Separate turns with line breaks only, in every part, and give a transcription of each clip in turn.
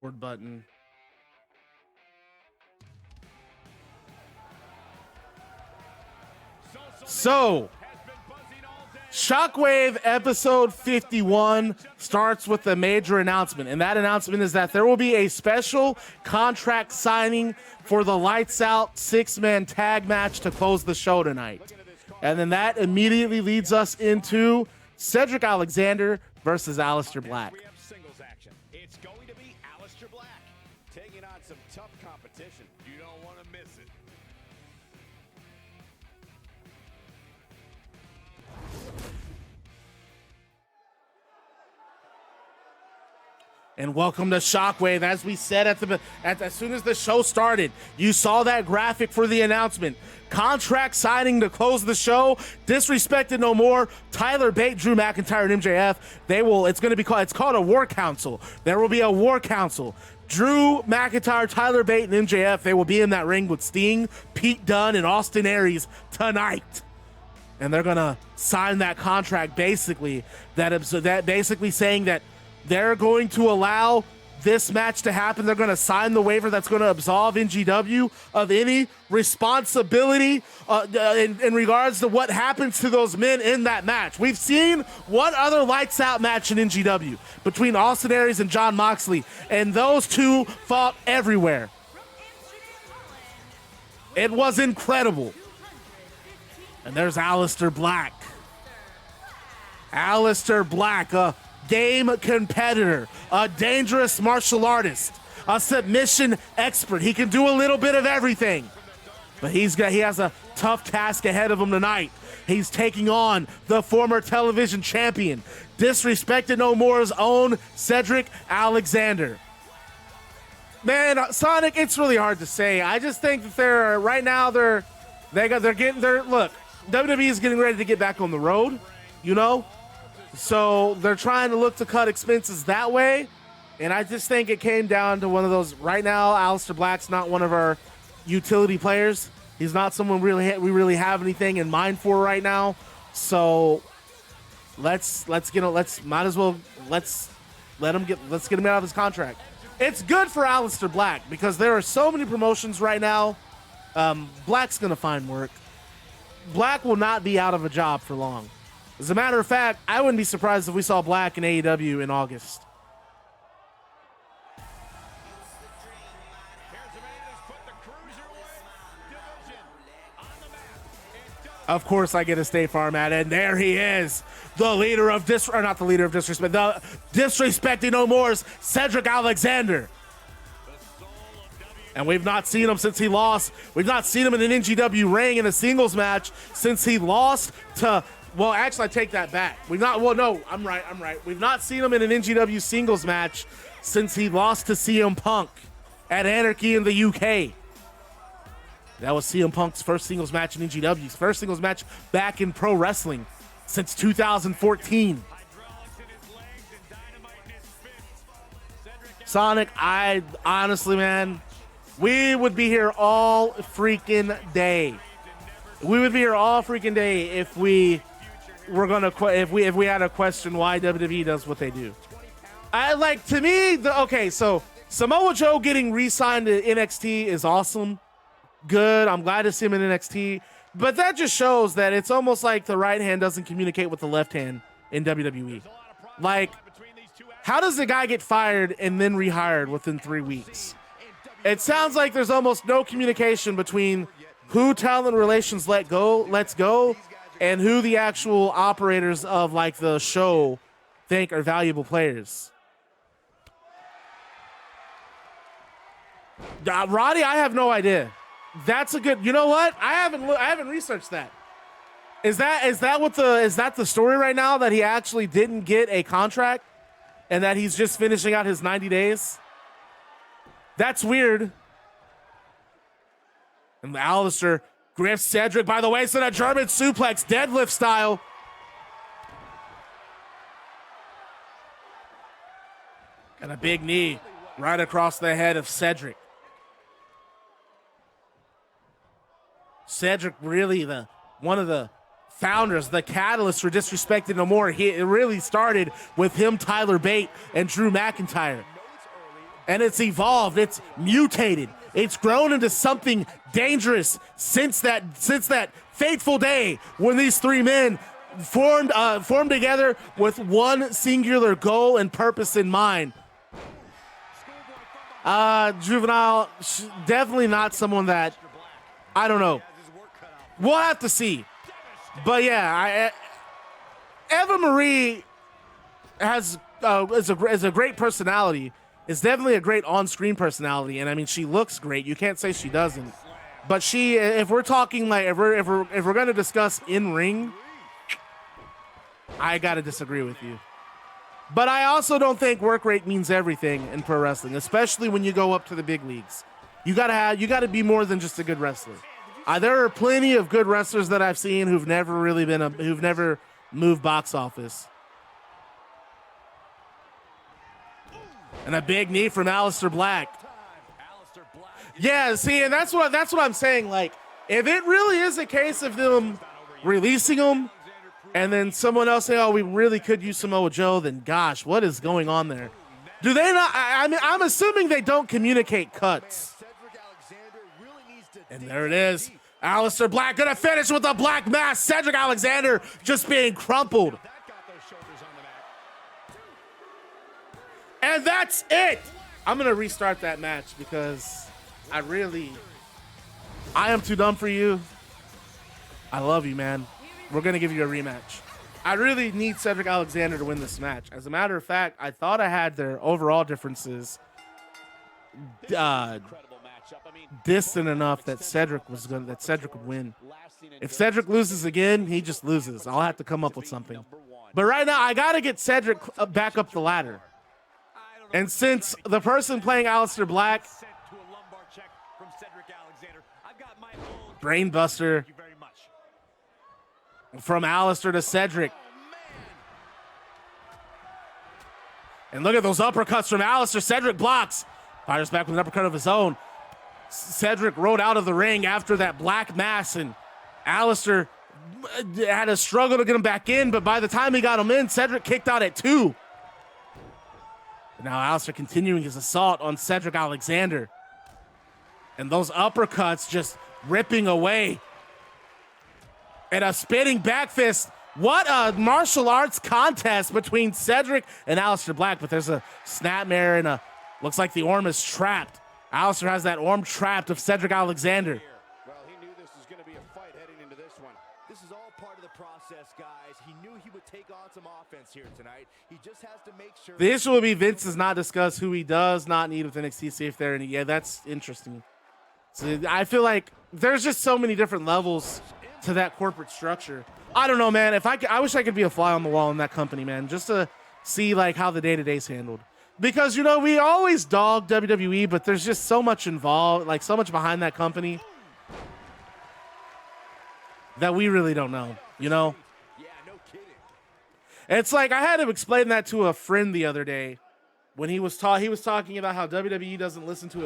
Word button. So, Shockwave episode 51 starts with a major announcement, and that announcement is that there will be a special contract signing for the Lights Out 6-man tag match to close the show tonight. And then that immediately leads us into Cedric Alexander versus Aleister Black.
Singles action. It's going to be Aleister Black taking on some tough competition. You don't want to miss it.
And welcome to Shockwave. As we said as soon as the show started, you saw that graphic for the announcement. Contract signing to close the show. Disrespected no more. Tyler Bate, Drew McIntyre, and MJF. It's called a war council. There will be a war council. Drew McIntyre, Tyler Bate, and MJF. They will be in that ring with Sting, Pete Dunne, and Austin Aries tonight. And they're gonna sign that contract, basically saying that they're going to allow this match to happen. They're going to sign the waiver that's going to absolve NGW of any responsibility in regards to what happens to those men in that match. We've seen one other Lights Out match in NGW between Austin Aries and Jon Moxley, and those two fought everywhere. It was incredible. And there's Aleister Black. Aleister Black, a game competitor, a dangerous martial artist, a submission expert. He can do a little bit of everything, but he has a tough task ahead of him tonight. He's taking on the former television champion, Disrespected No More's own Cedric Alexander. Man, Sonic, it's really hard to say. I just think that look, WWE is getting ready to get back on the road, you know? So they're trying to look to cut expenses that way. And I just think it came down to one of those. Right now, Aleister Black's not one of our utility players. He's not someone we really have anything in mind for right now. So let's get him out of his contract. It's good for Aleister Black because there are so many promotions right now. Black's gonna find work. Black will not be out of a job for long. As a matter of fact, I wouldn't be surprised if we saw Black in AEW in August. Of course, I get a State Farm ad, and there he is, the Disrespecting No More's Cedric Alexander. And we've not seen him since he lost. We've not seen him in an NGW ring in a singles match since he lost to. Well, actually, I take that back. I'm right. We've not seen him in an NGW singles match since he lost to CM Punk at Anarchy in the UK. That was CM Punk's first singles match in NGW's first singles match back in pro wrestling since 2014. Sonic, I honestly, man, we would be here all freaking day. We would be here all freaking day if we had a question why WWE does what they do. So Samoa Joe getting re-signed to NXT is awesome. Good. I'm glad to see him in NXT. But that just shows that it's almost like the right hand doesn't communicate with the left hand in WWE. Like, how does the guy get fired and then rehired within 3 weeks? It sounds like there's almost no communication between who talent relations lets go and who the actual operators of like the show think are valuable players. Roddy, I have no idea. That's a good. You know what? I haven't researched that. Is that the story right now, that he actually didn't get a contract and that he's just finishing out his 90 days? That's weird. And Aleister grips Cedric by the waist in a German suplex, deadlift style. And a big knee right across the head of Cedric. Cedric, really one of the founders, the catalyst for Disrespected No More. It really started with him, Tyler Bate, and Drew McIntyre. And it's evolved, it's mutated, it's grown into something dangerous since that fateful day when these three men formed together with one singular goal and purpose in mind. Juvenile, definitely not someone that, I don't know. We'll have to see. But yeah, Eva Marie is a great personality. Is definitely a great on-screen personality, and I mean, she looks great. You can't say she doesn't. But she, if we're talking like, if we're going to discuss in ring, I gotta disagree with you. But I also don't think work rate means everything in pro wrestling, especially when you go up to the big leagues. You gotta be more than just a good wrestler. There are plenty of good wrestlers that I've seen who've never moved box office. And a big knee from Aleister Black. Yeah, see, and that's what I'm saying. Like, if it really is a case of them releasing him, and then someone else say, "Oh, we really could use Samoa Joe," then gosh, what is going on there? Do they not? I mean, I'm assuming they don't communicate cuts. And there it is. Aleister Black gonna finish with a black mass. Cedric Alexander just being crumpled. And that's it. I'm gonna restart that match because I am too dumb for you. I love you, man. We're gonna give you a rematch. I really need Cedric Alexander to win this match. As a matter of fact, I thought I had their overall differences distant enough that Cedric would win. If Cedric loses again, he just loses. I'll have to come up with something. But right now, I gotta get Cedric back up the ladder. And since the person playing Aleister Black, Brainbuster from Aleister to Cedric. And look at those uppercuts from Aleister. Cedric blocks. Fires back with an uppercut of his own. Cedric rode out of the ring after that black mass, and Aleister had a struggle to get him back in, but by the time he got him in, Cedric kicked out at 2. Now Aleister continuing his assault on Cedric Alexander. And those uppercuts just ripping away. And a spinning back fist. What a martial arts contest between Cedric and Aleister Black. But there's a snapmare and looks like the arm is trapped. Aleister has that arm trapped of Cedric Alexander.
Well, he knew this was going to be a fight heading into this one. This is all part of the process, guys. He knew he would take on some offense here tonight. He just has to make sure.
The issue will be Vince does not discuss who he does not need with NXT, see if they're any. Yeah, that's interesting. So I feel like there's just so many different levels to that corporate structure. I don't know, man. I wish I could be a fly on the wall in that company, man, just to see like how the day-to-day's handled. Because, you know, we always dog WWE, but there's just so much involved, like so much behind that company that we really don't know, you know?
Yeah, no kidding.
It's like I had to explain that to a friend the other day when he was talking about how WWE doesn't listen to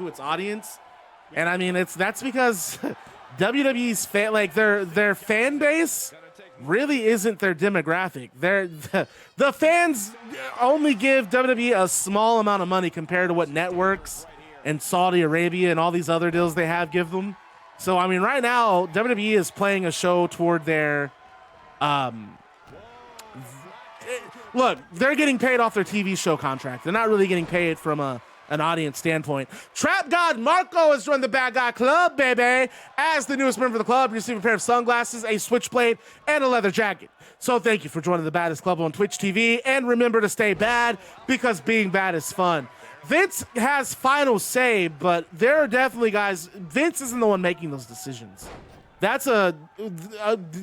its audience. And I mean, that's because WWE's their fan base really isn't their demographic. The fans only give WWE a small amount of money compared to what networks and Saudi Arabia and all these other deals they have give them. So, I mean, right now, WWE is playing a show toward their... look, they're getting paid off their TV show contract. They're not really getting paid from an audience standpoint. Trap God Marco has joined the Bad Guy Club, baby. As the newest member of the club, you receive a pair of sunglasses, a switchblade, and a leather jacket. So thank you for joining the Baddest Club on Twitch TV. And remember to stay bad, because being bad is fun. Vince has final say, but there are definitely guys. Vince isn't the one making those decisions. That's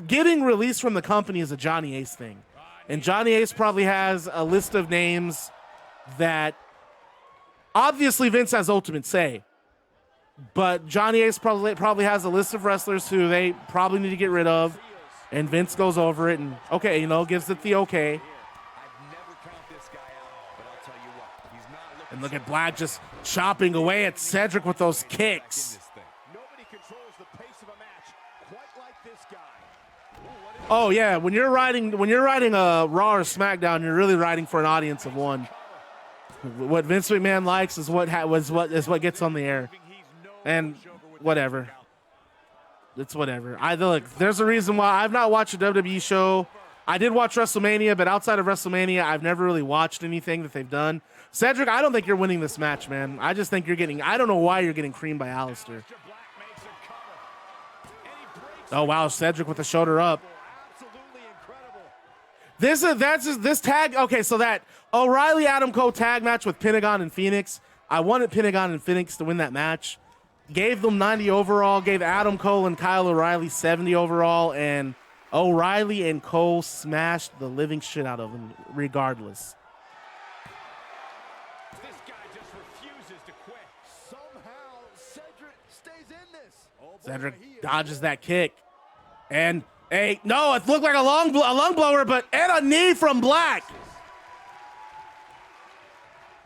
getting released from the company is a Johnny Ace thing. And Johnny Ace probably has a list of names that obviously Vince has ultimate say. But Johnny Ace probably has a list of wrestlers who they probably need to get rid of. And Vince goes over it and, okay, you know, gives it the okay. And look at Black just chopping away at Cedric with those kicks.
Nobody controls the pace of a match quite like this guy.
Oh yeah, when you're riding a Raw or SmackDown, you're really riding for an audience of one. What Vince McMahon likes is what gets on the air, and whatever. It's whatever. Look. There's a reason why I've not watched a WWE show. I did watch WrestleMania, but outside of WrestleMania, I've never really watched anything that they've done. Cedric, I don't think you're winning this match, man. I just think you're getting. I don't know why you're getting creamed by Aleister. Oh wow, Cedric with the shoulder up. This tag. Okay, so that O'Reilly Adam Cole tag match with Pentagon and Phoenix. I wanted Pentagon and Phoenix to win that match. Gave them 90 overall. Gave Adam Cole and Kyle O'Reilly 70 overall, and O'Reilly and Cole smashed the living shit out of them, regardless.
This guy just refuses to quit. Somehow, Cedric stays in this.
Cedric dodges that kick, and no, it looked like a lung blower, but and a knee from Black.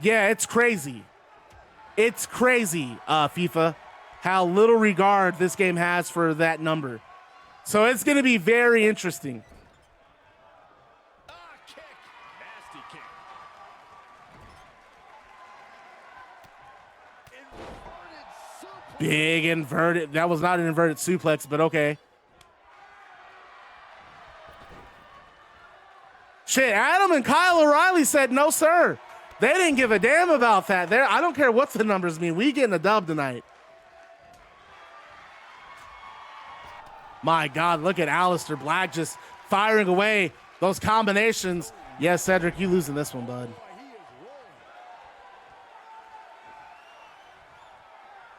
Yeah, it's crazy. It's crazy, FIFA, how little regard this game has for that number. So it's going to be very interesting.
Kick. Nasty kick. Inverted suplex.
Big inverted. That was not an inverted suplex, but okay. Shit, Adam and Kyle O'Reilly said no, sir. They didn't give a damn about that. I don't care what the numbers mean. We getting a dub tonight. My God, look at Aleister Black just firing away those combinations. Yes, Cedric, you losing this one, bud.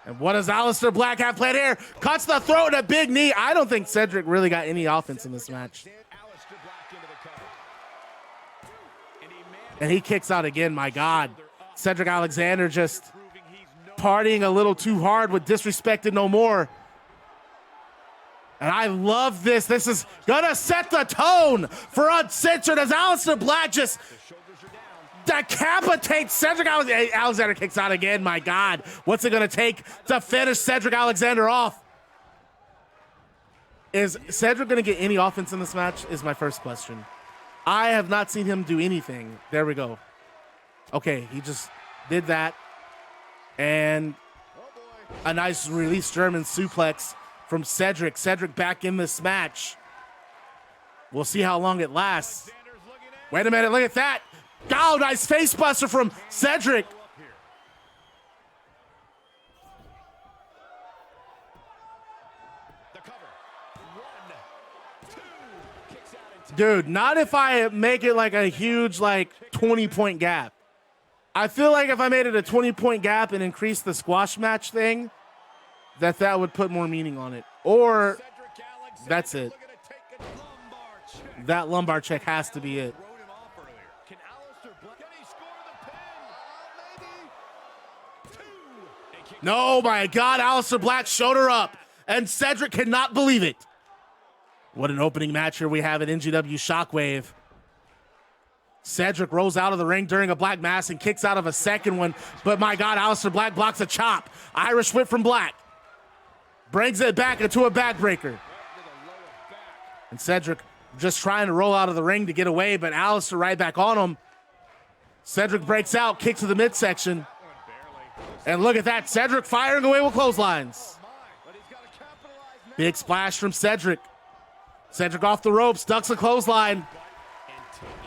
And what does Aleister Black have planned here? Cuts the throat and a big knee. I don't think Cedric really got any offense in this match. And he kicks out again, my God. Cedric Alexander just partying a little too hard with Disrespected No More. And I love this. This is gonna set the tone for Uncensored as Aleister Black just decapitates Cedric Alexander. Alexander kicks out again, my God. What's it gonna take to finish Cedric Alexander off? Is Cedric gonna get any offense in this match is my first question. I have not seen him do anything. There we go. Okay, he just did that. And a nice release German suplex from Cedric. Cedric back in this match. We'll see how long it lasts. Wait a minute, look at that. Oh, nice face buster from Cedric. Dude, not if I make it like a huge, like, 20-point gap. I feel like if I made it a 20-point gap and increased the squash match thing, that would put more meaning on it. Or that's it. That lumbar check has to be it. No, my God, Aleister Black shoulder up, and Cedric cannot believe it. What an opening match here we have at NGW Shockwave. Cedric rolls out of the ring during a Black Mass and kicks out of a second one. But my God, Aleister Black blocks a chop. Irish whip from Black. Brings it back into a backbreaker. And Cedric just trying to roll out of the ring to get away, but Aleister right back on him. Cedric breaks out, kick to the midsection. And look at that, Cedric firing away with clotheslines. Big splash from Cedric. Cedric off the ropes, ducks a clothesline.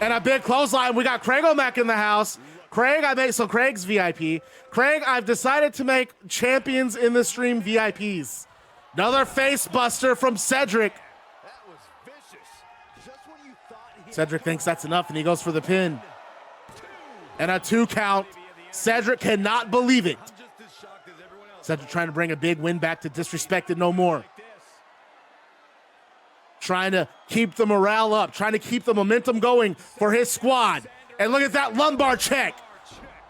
And a big clothesline. We got Craig O'Mac in the house. Craig's VIP. Craig, I've decided to make champions in the stream VIPs. Another face buster from Cedric. Cedric thinks that's enough and he goes for the pin. And a 2 count. Cedric cannot believe it. Cedric trying to bring a big win back to Disrespected No More. Trying to keep the morale up, trying to keep the momentum going for his squad. And look at that lumbar check.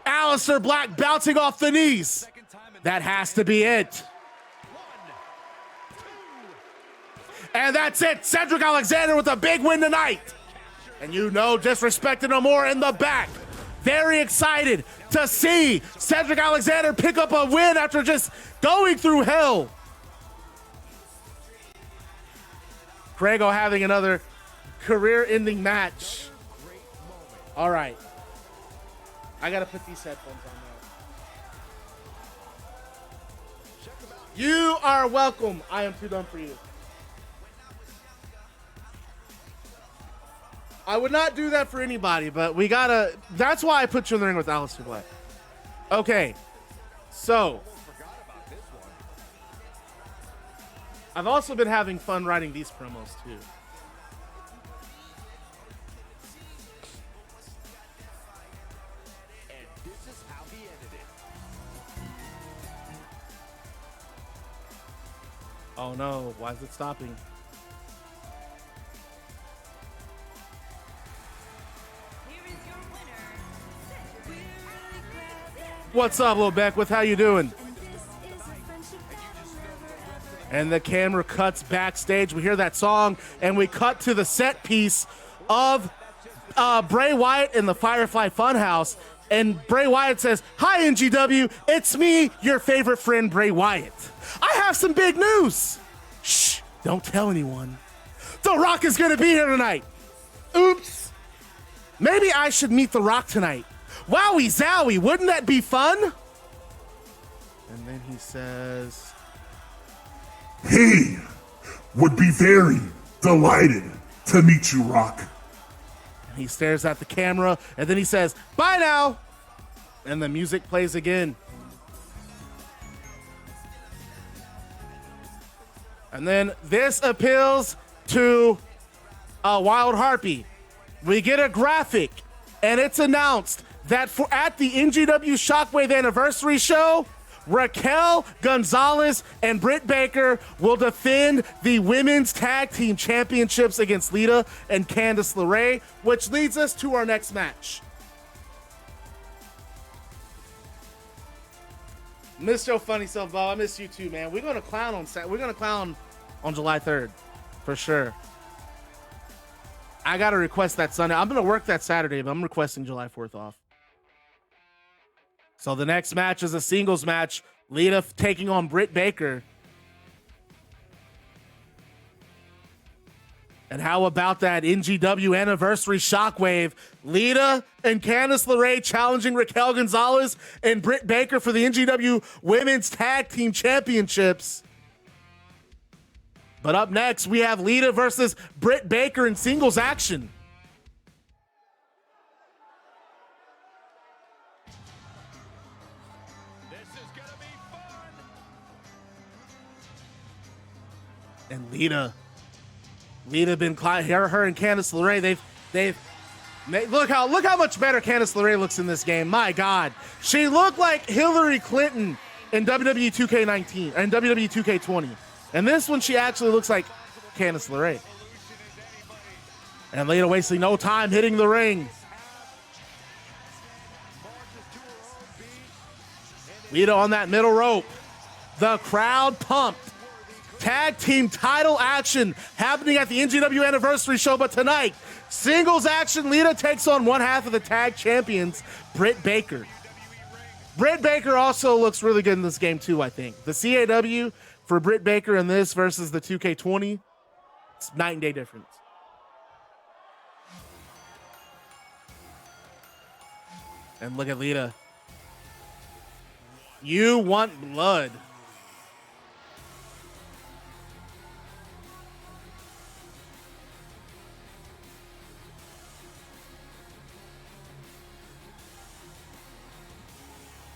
Aleister Black bouncing off the knees. That has to be it. And that's it. Cedric Alexander with a big win tonight. And you know, Disrespected No More in the back. Very excited to see Cedric Alexander pick up a win after just going through hell. Grego having another career-ending match. All right. I gotta put these headphones on now. You are welcome. I am too dumb for you. I would not do that for anybody, but we gotta. That's why I put you in the ring with Aleister Black. Okay, so I've also been having fun writing these promos too.
And this is how he ended it.
Oh no, why is it stopping? What's up, Lil Beckwith? How you doing? And the camera cuts backstage. We hear that song, and we cut to the set piece of Bray Wyatt in the Firefly Funhouse. And Bray Wyatt says, "Hi, NGW. It's me, your favorite friend, Bray Wyatt. I have some big news. Shh, don't tell anyone. The Rock is going to be here tonight." Oops. Maybe I should meet The Rock tonight. Wowie zowie, wouldn't that be fun? And then he says,
"Hey, would be very delighted to meet you, Rock."
And he stares at the camera, and then he says, "Bye now." And the music plays again. And then this appeals to a Wild Harpy. We get a graphic, and it's announced that at the NGW Shockwave anniversary show, Raquel Gonzalez and Britt Baker will defend the women's tag team championships against Lita and Candice LeRae, which leads us to our next match. Miss Joe Funny Self, Bob. I miss you too, man. We're gonna clown on July 3rd, for sure. I gotta request that Sunday. I'm gonna work that Saturday, but I'm requesting July 4th off. So the next match is a singles match. Lita taking on Britt Baker. And how about that NGW anniversary Shockwave? Lita and Candice LeRae challenging Raquel Gonzalez and Britt Baker for the NGW Women's Tag Team Championships. But up next, we have Lita versus Britt Baker in singles action. And Lita been her and Candice LeRae. They've look how much better Candice LeRae looks in this game. My God, she looked like Hillary Clinton in WWE 2K19 and WWE 2K20, and this one she actually looks like Candice LeRae. And Lita wasting no time hitting the ring. Lita on that middle rope. The crowd pumped. Tag team title action happening at the NGW anniversary show, but tonight, singles action. Lita takes on one half of the tag champions, Britt Baker. Britt Baker also looks really good in this game too, I think. The CAW for Britt Baker in this versus the 2K20, it's night and day difference. And look at Lita. You want blood.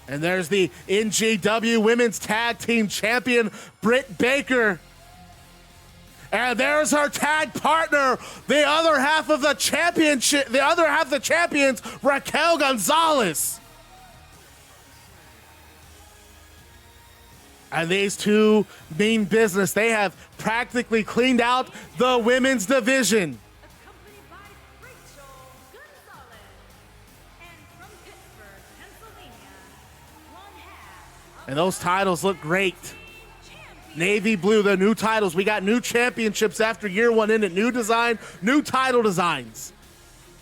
And there's the NGW Women's Tag Team Champion, Britt Baker. And there's her tag partner, the other half of the championship, the other half of the champions, Raquel Gonzalez. And these two mean business. They have practically cleaned out the women's division. And those titles look great. Navy blue, the new titles. We got new championships after year one in it. New design, new title designs.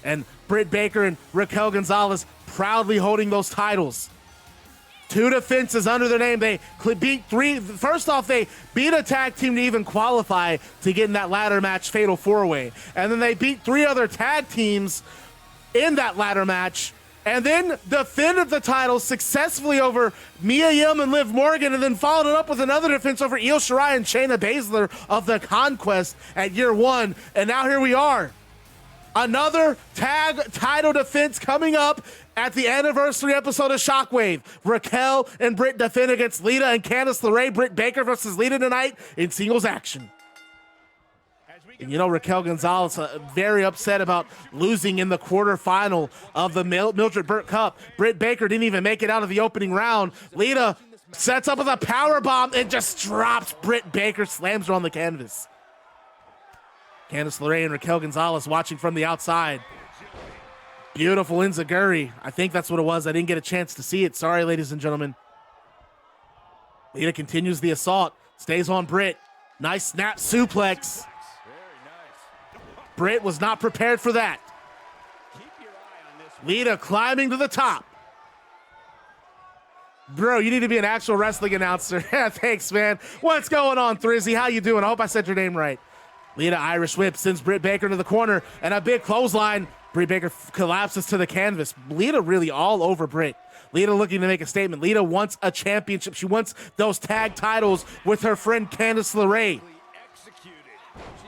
And Britt Baker and Raquel Gonzalez proudly holding those titles. 2 defenses under their name. They beat 3. First off, they beat a tag team to even qualify to get in that ladder match fatal 4-way. And then they beat 3 other tag teams in that ladder match and then defended the title successfully over Mia Yim and Liv Morgan, and then followed it up with another defense over Io Shirai and Shayna Baszler of the Conquest at year 1. And now here we are. Another tag title defense coming up at the anniversary episode of Shockwave. Raquel and Britt defend against Lita and Candice LeRae. Britt Baker versus Lita tonight in singles action. And you know, Raquel Gonzalez very upset about losing in the quarterfinal of the Mildred Burke Cup. Britt Baker didn't even make it out of the opening round. Lita sets up with a power bomb and just drops Britt Baker, slams her on the canvas. Candice LeRae and Raquel Gonzalez watching from the outside. Beautiful enziguri. I think that's what it was. I didn't get a chance to see it. Sorry, ladies and gentlemen. Lita continues the assault. Stays on Britt. Nice snap suplex. Britt was not prepared for that. Lita climbing to the top. Bro, you need to be an actual wrestling announcer. Yeah, thanks, man. What's going on, Thrizzy? How you doing? I hope I said your name right. Lita Irish whip sends Britt Baker to the corner, and a big clothesline. Britt Baker collapses to the canvas. Lita really all over Britt. Lita looking to make a statement. Lita wants a championship. She wants those tag titles with her friend Candice LeRae.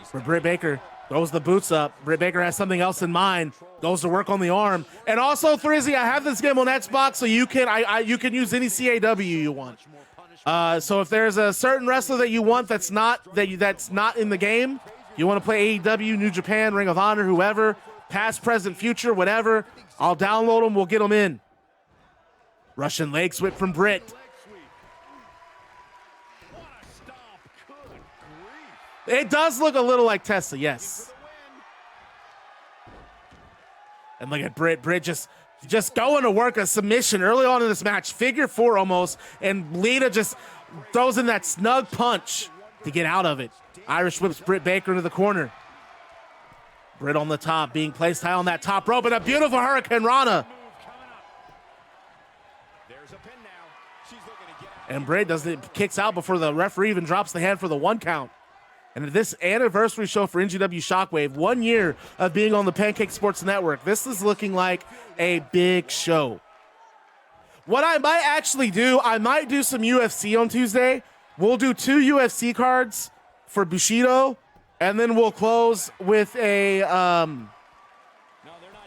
For Britt Baker, throws the boots up. Britt Baker has something else in mind. Goes to work on the arm. And also, Thrizzy, I have this game on Xbox, so you can use any CAW you want. So if there's a certain wrestler that you want that's not in the game, you want to play AEW, New Japan, Ring of Honor, whoever, past, present, future, whatever, I'll download them. We'll get them in. Russian leg sweep from Britt. It does look a little like Tessa, yes. And look at Britt. Britt just going to work a submission early on in this match. Figure 4 almost. And Lita just throws in that snug punch to get out of it. Irish whips Britt Baker into the corner. Britt on the top, being placed high on that top rope, and a beautiful Hurricane Rana. And Britt kicks out before the referee even drops the hand for the 1 count. And this anniversary show for NGW Shockwave, 1 year of being on the Pancake Sports Network, this is looking like a big show. What I might actually do, I might do some UFC on Tuesday. We'll do 2 UFC cards for Bushido, and then we'll close with a,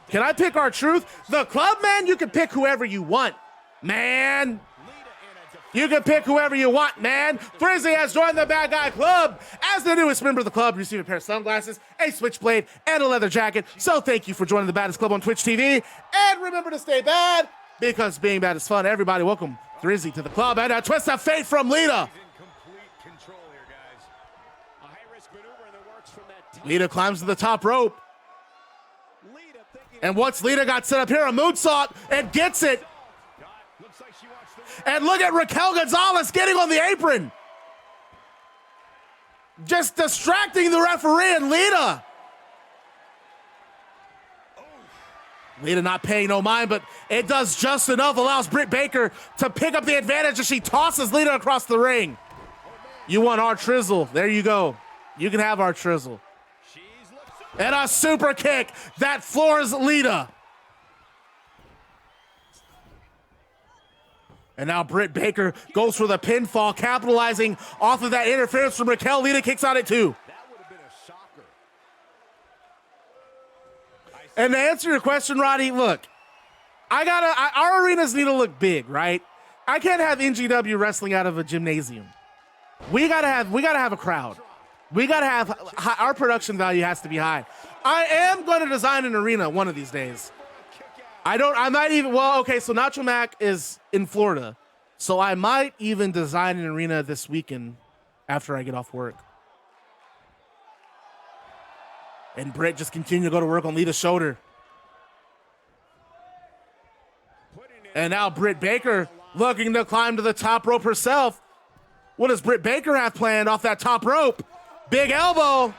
can I pick our truth? The club, man, you can pick whoever you want, man. You can pick whoever you want, man. Thrizzy has joined the Bad Guy Club. As the newest member of the club, receive a pair of sunglasses, a switchblade, and a leather jacket. So thank you for joining the Baddest Club on Twitch TV. And remember to stay bad, because being bad is fun. Everybody, welcome Thrizzy to the club. And a twist of fate from Lita. Lita climbs to the top rope. And what's Lita got set up here? A moonsault, and gets it. And look at Raquel Gonzalez getting on the apron. Just distracting the referee and Lita. Lita not paying no mind, but it does just enough. Allows Britt Baker to pick up the advantage as she tosses Lita across the ring. You want our Trizzle. There you go. You can have our Trizzle. And a super kick that floors Lita. And now Britt Baker goes for the pinfall, capitalizing off of that interference from Raquel. Lita kicks out at 2.
That would have been a shocker.
And to answer your question, Roddy, look, our arenas need to look big, right? I can't have NGW wrestling out of a gymnasium. We gotta have a crowd. We gotta have our production value has to be high. I am going to design an arena one of these days. So Nacho Mac is in Florida, so I might even design an arena this weekend after I get off work. And Britt just continued to go to work on Lita's shoulder. And now Britt Baker looking to climb to the top rope herself. What does Britt Baker have planned off that top rope? Big elbow.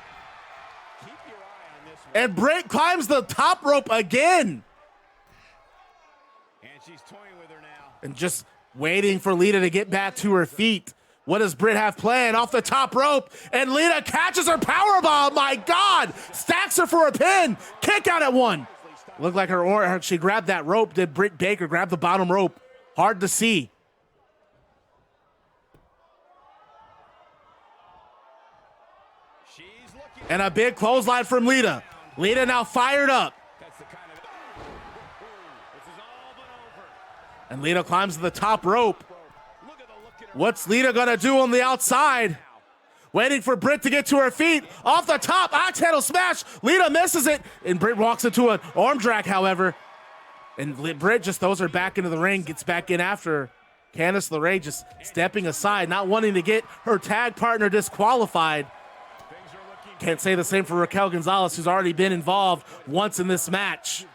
And Britt climbs the top rope again.
And she's toying with her now.
And just waiting for Lita to get back to her feet. What does Britt have planned off the top rope? And Lita catches her powerbomb. My God. Stacks her for a pin. Kick out at 1. Looked like she grabbed that rope. Did Britt Baker grab the bottom rope? Hard to see. And a big clothesline from Lita. Lita now fired up. And Lita climbs to the top rope. What's Lita gonna do on the outside? Waiting for Britt to get to her feet. Off the top, axe handle smash. Lita misses it. And Britt walks into an arm drag, however. And Britt just throws her back into the ring, gets back in after her. Candice LeRae just stepping aside, not wanting to get her tag partner disqualified. Can't say the same for Raquel Gonzalez, who's already been involved once in this match.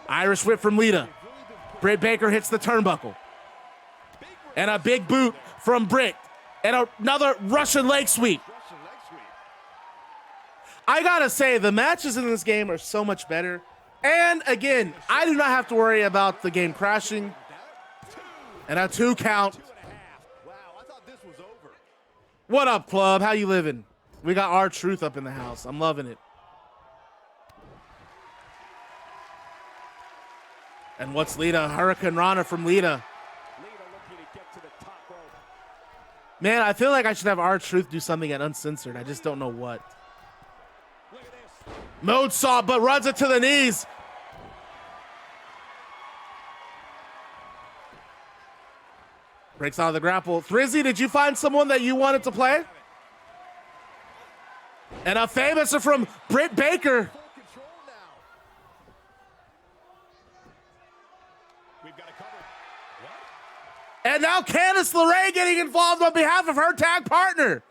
Irish whip from Lita. Britt Baker hits the turnbuckle. And a big boot from Britt. And another Russian leg sweep. I gotta say, the matches in this game are so much better. And again, I do not have to worry about the game crashing. And a 2 count. What up, club? How you living? We got R-Truth up in the house. I'm loving it. And what's Lita? Hurricane Rana from Lita. Man, I feel like I should have R-Truth do something at Uncensored. I just don't know what. Moonsault, but runs it to the knees. Breaks out of the grapple. Thrizzy, did you find someone that you wanted to play? And a famouser from Britt Baker. And now Candice LeRae getting involved on behalf of her tag partner.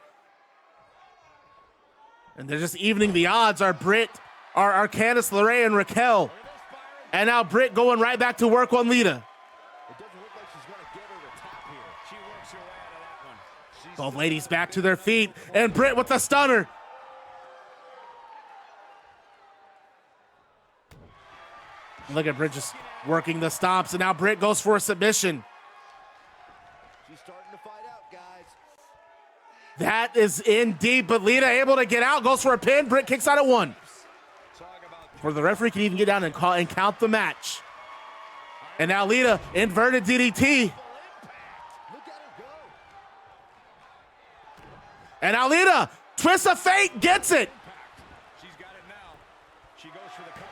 And they're just evening the odds. Are Candice LeRae and Raquel. And now Britt going right back to work on Lita. Both ladies back to their feet. And Britt with the stunner. Look at Britt just working the stomps. And now Britt goes for a submission.
Starting to fight out, guys.
That is in deep, but Lita able to get out, goes for a pin. Britt kicks out at 1. For the referee can even get down and count the match. And now Lita, inverted DDT. And now Lita, twist of fate, gets it.
She's got it now. She goes for the cover.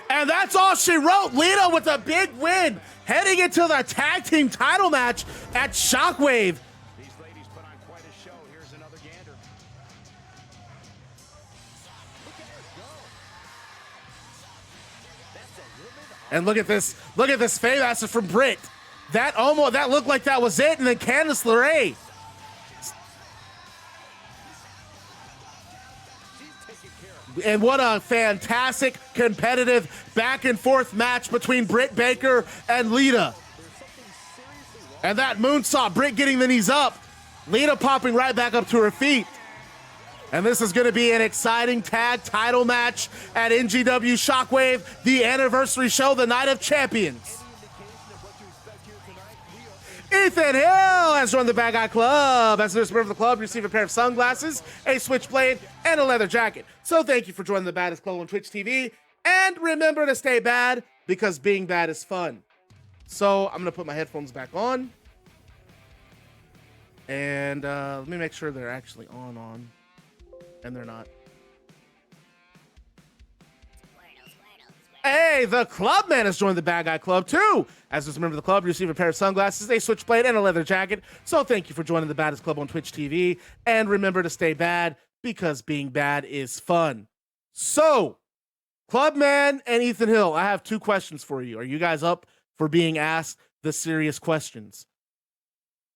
And that's all she wrote. Lita with a big win, heading into the tag team title match at Shockwave.
These ladies put on quite a show. Here's another gander. Look at her go. That's a woman.
And look at this. Look at this fade from Britt. That looked like that was it. And then Candice LeRae. And what a fantastic, competitive, back and forth match between Britt Baker and Lita. And that moonsault, Britt getting the knees up. Lita popping right back up to her feet. And this is going to be an exciting tag title match at NGW Shockwave, the anniversary show, the Night of Champions. Ethan Hill has joined the Bad Guy Club. As a member of the club, you receive a pair of sunglasses, a switchblade, and a leather jacket. So thank you for joining the Baddest Club on Twitch TV. And remember to stay bad, because being bad is fun. So I'm going to put my headphones back on. And let me make sure they're actually on. And they're not. Hey, the Clubman has joined the Bad Guy Club too. As a member of the club, you receive a pair of sunglasses, a switchblade, and a leather jacket. So thank you for joining the Baddest Club on Twitch TV. And remember to stay bad, because being bad is fun. So, Clubman and Ethan Hill, I have 2 questions for you. Are you guys up for being asked the serious questions?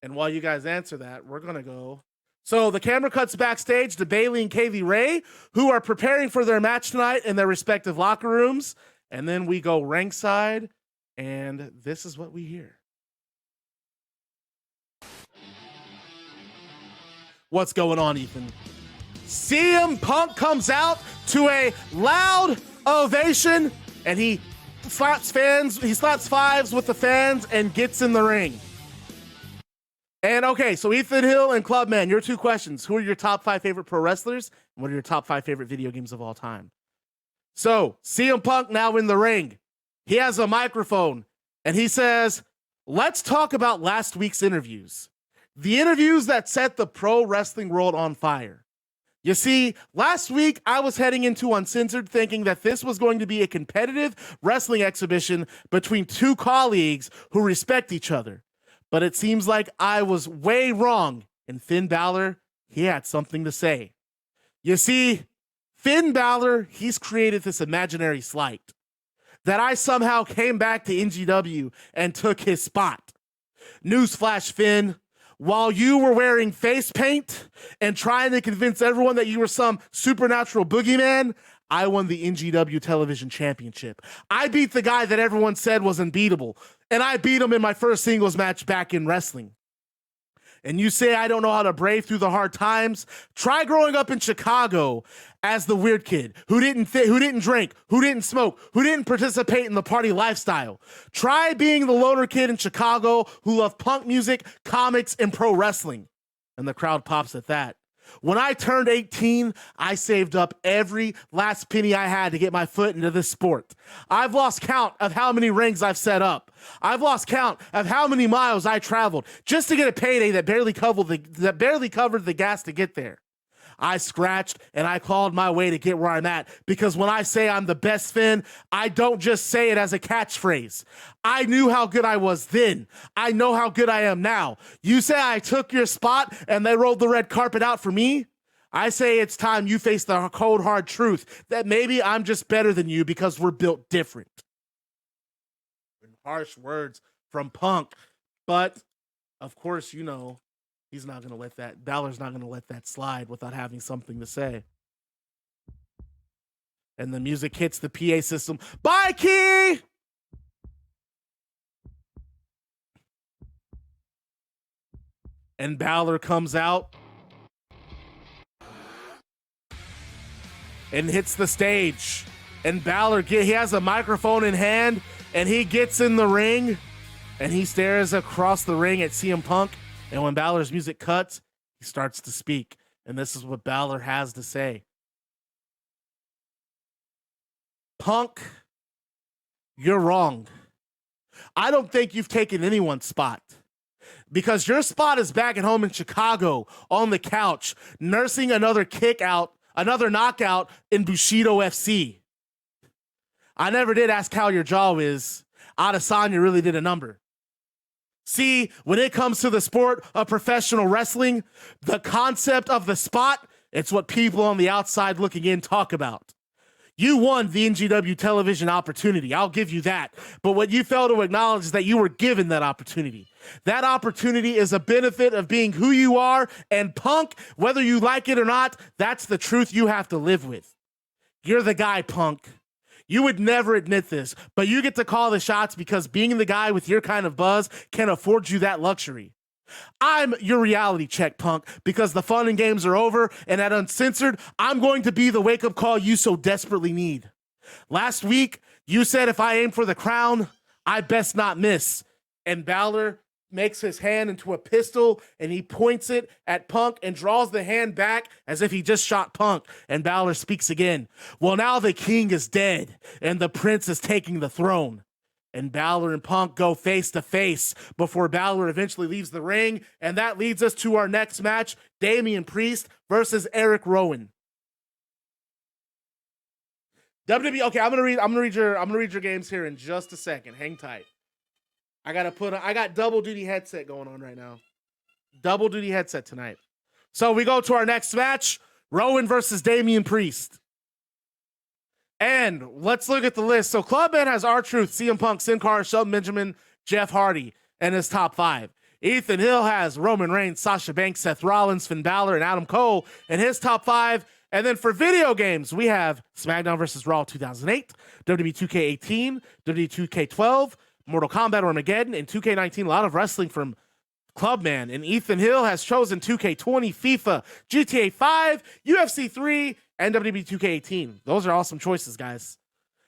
And while you guys answer that, we're going to go. So the camera cuts backstage to Bayley and Kaylee Ray, who are preparing for their match tonight in their respective locker rooms. And then we go ringside, and this is what we hear. What's going on, Ethan? CM Punk comes out to a loud ovation, and he slaps fives with the fans and gets in the ring. And okay, so Ethan Hill and Clubman, your 2 questions. Who are your top 5 favorite pro wrestlers? And what are your top 5 favorite video games of all time? So CM Punk now in the ring. He has a microphone and he says, let's talk about last week's interviews. The interviews that set the pro wrestling world on fire. You see, last week I was heading into Uncensored thinking that this was going to be a competitive wrestling exhibition between 2 colleagues who respect each other. But it seems like I was way wrong, and Finn Balor, he had something to say. You see, Finn Balor, he's created this imaginary slight that I somehow came back to NGW and took his spot. Newsflash, Finn, while you were wearing face paint and trying to convince everyone that you were some supernatural boogeyman, I won the NGW Television Championship. I beat the guy that everyone said was unbeatable, and I beat him in my first singles match back in wrestling. And you say I don't know how to brave through the hard times? Try growing up in Chicago as the weird kid who didn't drink, who didn't smoke, who didn't participate in the party lifestyle. Try being the loner kid in Chicago who loved punk music, comics, and pro wrestling. And the crowd pops at that. When I turned 18, I saved up every last penny I had to get my foot into this sport. I've lost count of how many rings I've set up. I've lost count of how many miles I traveled just to get a payday that barely covered the gas to get there. I scratched and I clawed my way to get where I'm at, because when I say I'm the best Finn, I don't just say it as a catchphrase. I knew how good I was then. I know how good I am now. You say I took your spot and they rolled the red carpet out for me? I say it's time you face the cold, hard truth that maybe I'm just better than you because we're built different. Harsh words from Punk, but of course, you know, he's not going to let that, Balor's not going to let that slide without having something to say. And the music hits the PA system. Bye, Key! And Balor comes out and hits the stage. And Balor, he has a microphone in hand, and he gets in the ring, and he stares across the ring at CM Punk. And when Balor's music cuts, he starts to speak. And this is what Balor has to say. Punk, you're wrong. I don't think you've taken anyone's spot, because your spot is back at home in Chicago on the couch, nursing another knockout in Bushido FC. I never did ask how your jaw is. Adesanya really did a number. See, when it comes to the sport of professional wrestling, the concept of the spot, it's what people on the outside looking in talk about. You won the NGW television opportunity. I'll give you that. But what you fail to acknowledge is that you were given that opportunity. That opportunity is a benefit of being who you are, and Punk, whether you like it or not, that's the truth you have to live with. You're the guy, Punk. You would never admit this, but you get to call the shots because being the guy with your kind of buzz can afford you that luxury. I'm your reality check, Punk, because the fun and games are over, and at Uncensored, I'm going to be the wake-up call you so desperately need. Last week, you said if I aim for the crown, I best not miss. And Balor makes his hand into a pistol, and he points it at Punk and draws the hand back as if he just shot Punk. And Balor speaks again. Well, now the king is dead, and the prince is taking the throne. And Balor and Punk go face to face before Balor eventually leaves the ring. And that leads us to our next match, Damien Priest versus Erick Rowan. WWE, okay, I'm gonna read your games here in just a second. Hang tight. I got double duty headset going on right now. Double duty headset tonight. So we go to our next match, Rowan versus Damien Priest. And let's look at the list. So Clubman has R-Truth, CM Punk, Sin Cara, Shelton Benjamin, Jeff Hardy in his top 5. Ethan Hill has Roman Reigns, Sasha Banks, Seth Rollins, Finn Balor, and Adam Cole in his top 5. And then for video games, we have SmackDown vs. Raw 2008, WWE 2K18, WWE 2K12, Mortal Kombat Armageddon, and 2K19. A lot of wrestling from Clubman. And Ethan Hill has chosen 2K20, FIFA, GTA 5, UFC 3, and WWE 2K18. Those are awesome choices, guys.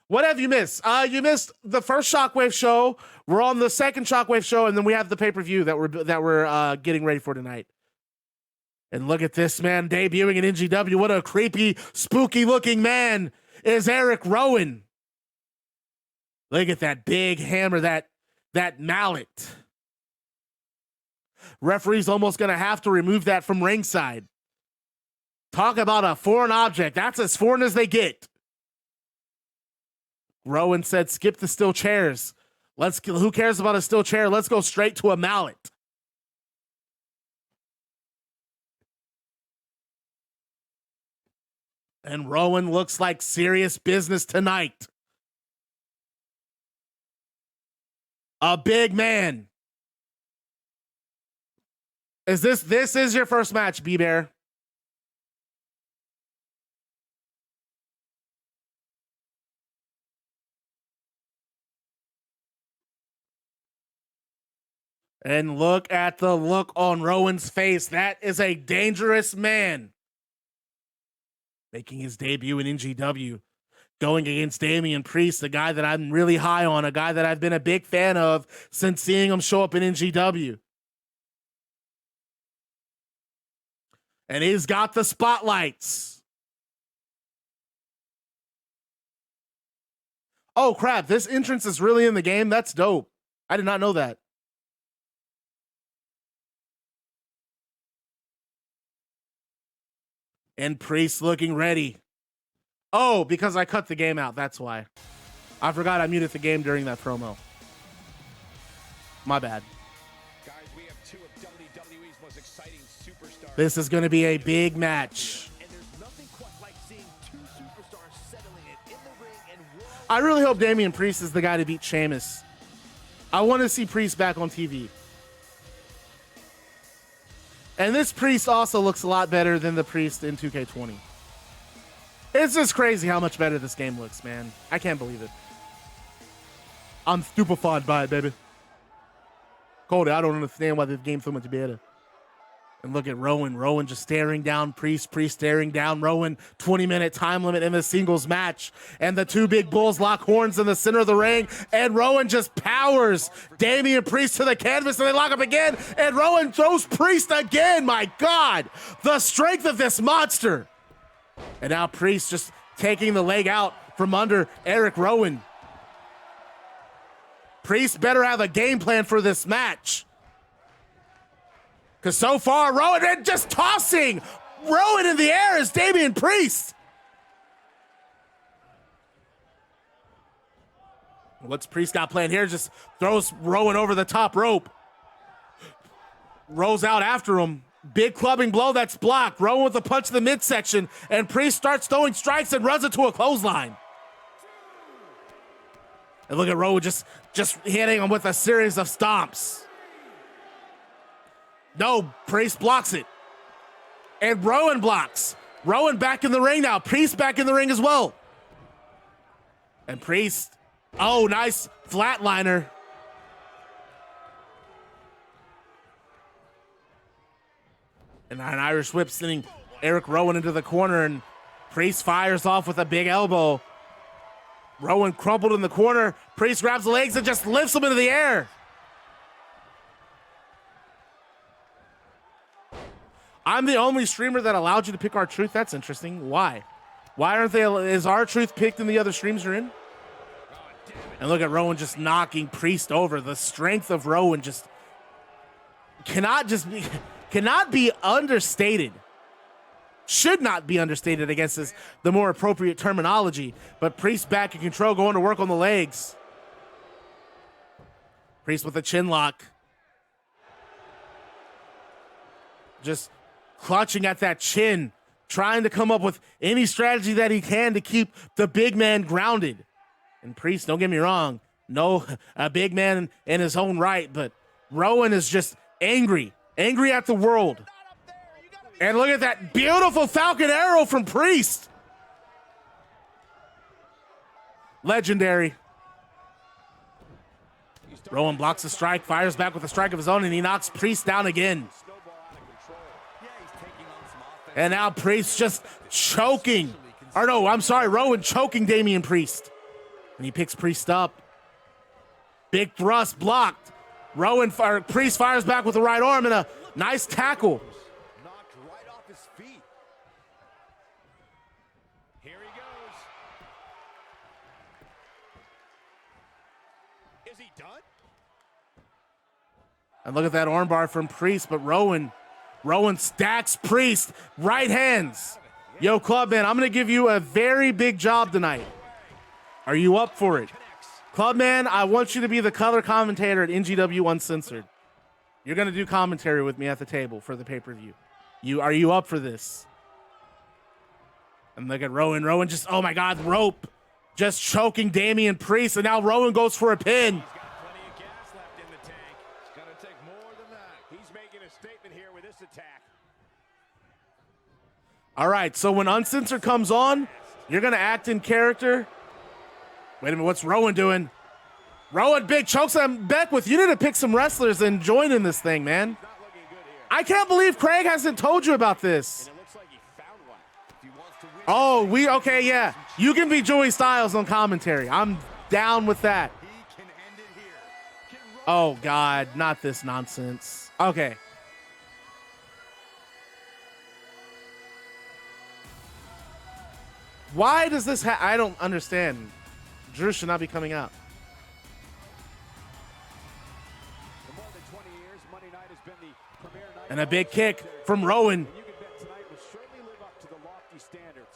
What have you missed? You missed the first Shockwave show. We're on the second Shockwave show, and then we have the pay-per-view that we're getting ready for tonight. And look at this man debuting in NGW. What a creepy, spooky-looking man is Erick Rowan. Look at that big hammer, that mallet. Referee's almost going to have to remove that from ringside. Talk about a foreign object. That's as foreign as they get. Rowan said, skip the steel chairs. Who cares about a steel chair? Let's go straight to a mallet. And Rowan looks like serious business tonight. A big man. This is your first match, B-Bear? And look at the look on Rowan's face. That is a dangerous man. Making his debut in NGW. Going against Damien Priest, a guy that I'm really high on, a guy that I've been a big fan of since seeing him show up in NGW. And he's got the spotlights. Oh, crap. This entrance is really in the game? That's dope. I did not know that. And Priest looking ready. Oh, because I cut the game out. That's why. I forgot I muted the game during that promo. My bad.
Guys, we have two of WWE's most exciting superstars.
This is going to be a big match.
And there's nothing quite like seeing two superstars settling it in the ring and
I really hope Damien Priest is the guy to beat Sheamus. I want to see Priest back on TV. And this Priest also looks a lot better than the Priest in 2K20. It's just crazy how much better this game looks, man. I can't believe it. I'm stupefied by it, baby. Cody, I don't understand why this game's so much better. And look at Rowan. Rowan just staring down Priest. Priest staring down Rowan. 20-minute time limit in the singles match. And the two big bulls lock horns in the center of the ring. And Rowan just powers Damien Priest to the canvas. And they lock up again. And Rowan throws Priest again. My God. The strength of this monster. And now Priest just taking the leg out from under Erick Rowan. Priest better have a game plan for this match. Because so far, Rowan and just tossing Rowan in the air is Damien Priest. What's Priest got planned here? Just throws Rowan over the top rope. Rolls out after him. Big clubbing blow that's blocked. Rowan with a punch to the midsection. And Priest starts throwing strikes and runs into a clothesline. And look at Rowan just hitting him with a series of stomps. No, Priest blocks it. And Rowan blocks. Rowan back in the ring now. Priest back in the ring as well. And Priest, oh, nice flatliner. And an Irish whip sending Erick Rowan into the corner, and Priest fires off with a big elbow. Rowan crumpled in the corner. Priest grabs the legs and just lifts him into the air. I'm the only streamer that allowed you to pick R-Truth. That's interesting. Why? Why aren't they? Is R-Truth picked in the other streams you're in? And look at Rowan just knocking Priest over. The strength of Rowan just cannot be understated. Should not be understated, I guess, is the more appropriate terminology. But Priest back in control, going to work on the legs. Priest with a chin lock. Just clutching at that chin, trying to come up with any strategy that he can to keep the big man grounded. And Priest, don't get me wrong, no, a big man in his own right, but Rowan is just angry at the world. And look at that beautiful Falcon Arrow from Priest. Legendary. Rowan blocks a strike, fires back with a strike of his own, and he knocks Priest down again. And now Priest just choking. Or no, I'm sorry, Rowan choking Damien Priest. And he picks Priest up. Big thrust blocked. Priest fires back with the right arm and a nice tackle.
Knocked right off his feet. Here he goes. Is he done?
And look at that armbar from Priest, but Rowan stacks Priest. Right hands. Yo, Clubman, I'm going to give you a very big job tonight. Are you up for it? Clubman, I want you to be the color commentator at NGW Uncensored. You're going to do commentary with me at the table for the pay-per-view. Are you up for this? And look at Rowan. Rowan just, oh my God, rope. Just choking Damien Priest, and now Rowan goes for a pin.
He's got plenty of gas left in the tank. It's going to take more than that. He's making a statement here with this attack.
All right, so when Uncensored comes on, you're going to act in character. Wait a minute, what's Rowan doing? Rowan big chokes on Beckwith. You need to pick some wrestlers and join in this thing, man. I can't believe Craig hasn't told you about this. Oh, okay, yeah. You can be Joey Styles on commentary. I'm down with that. Oh, God, not this nonsense. Okay. Why does this I don't understand. Drew should not be coming out. And a big kick from Rowan.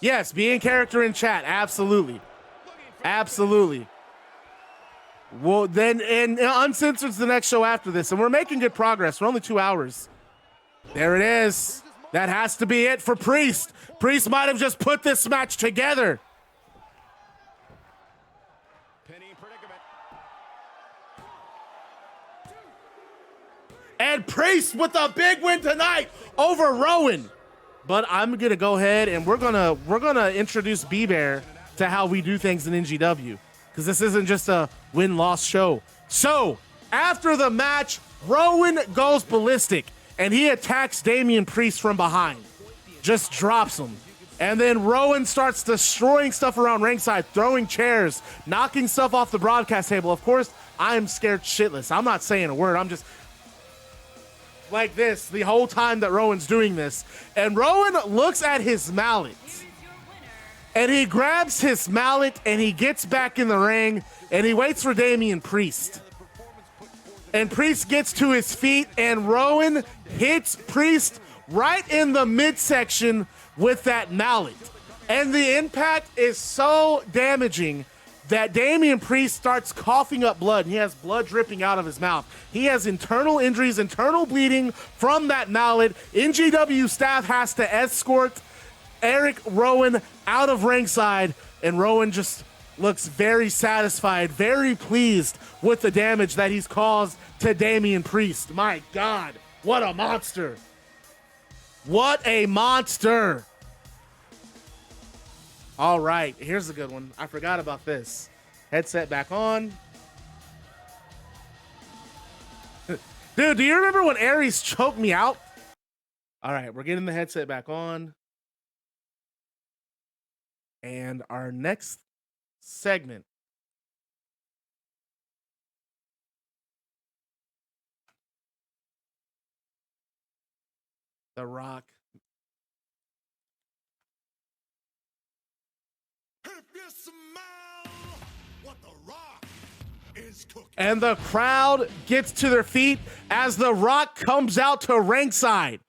Yes, be in character in chat. Absolutely. Absolutely. Well, then, and Uncensored's the next show after this, and we're making good progress. We're only 2 hours. There it is. That has to be it for Priest. Priest might have just put this match together. And Priest with a big win tonight over Rowan. But I'm gonna go ahead and we're gonna introduce B-Bear to how we do things in NGW, because this isn't just a win-loss show. So after the match, Rowan goes ballistic and he attacks Damien Priest from behind, just drops him. And then Rowan starts destroying stuff around ringside, throwing chairs, knocking stuff off the broadcast table. Of course, I am scared shitless. I'm not saying a word. I'm just like this the whole time that Rowan's doing this. And Rowan looks at his mallet. And he grabs his mallet and he gets back in the ring and he waits for Damien Priest. And Priest gets to his feet and Rowan hits Priest right in the midsection with that mallet. And the impact is so damaging that Damien Priest starts coughing up blood. He has blood dripping out of his mouth. He has internal injuries, internal bleeding from that mallet. NGW staff has to escort Erick Rowan out of ringside, and Rowan just looks very satisfied, very pleased with the damage that he's caused to Damien Priest. My God, what a monster. What a monster. All right, here's a good one. I forgot about this. Headset back on. Dude, do you remember when Aries choked me out? All right, we're getting the headset back on. And our next segment. The Rock. And the crowd gets to their feet as The Rock comes out to ringside.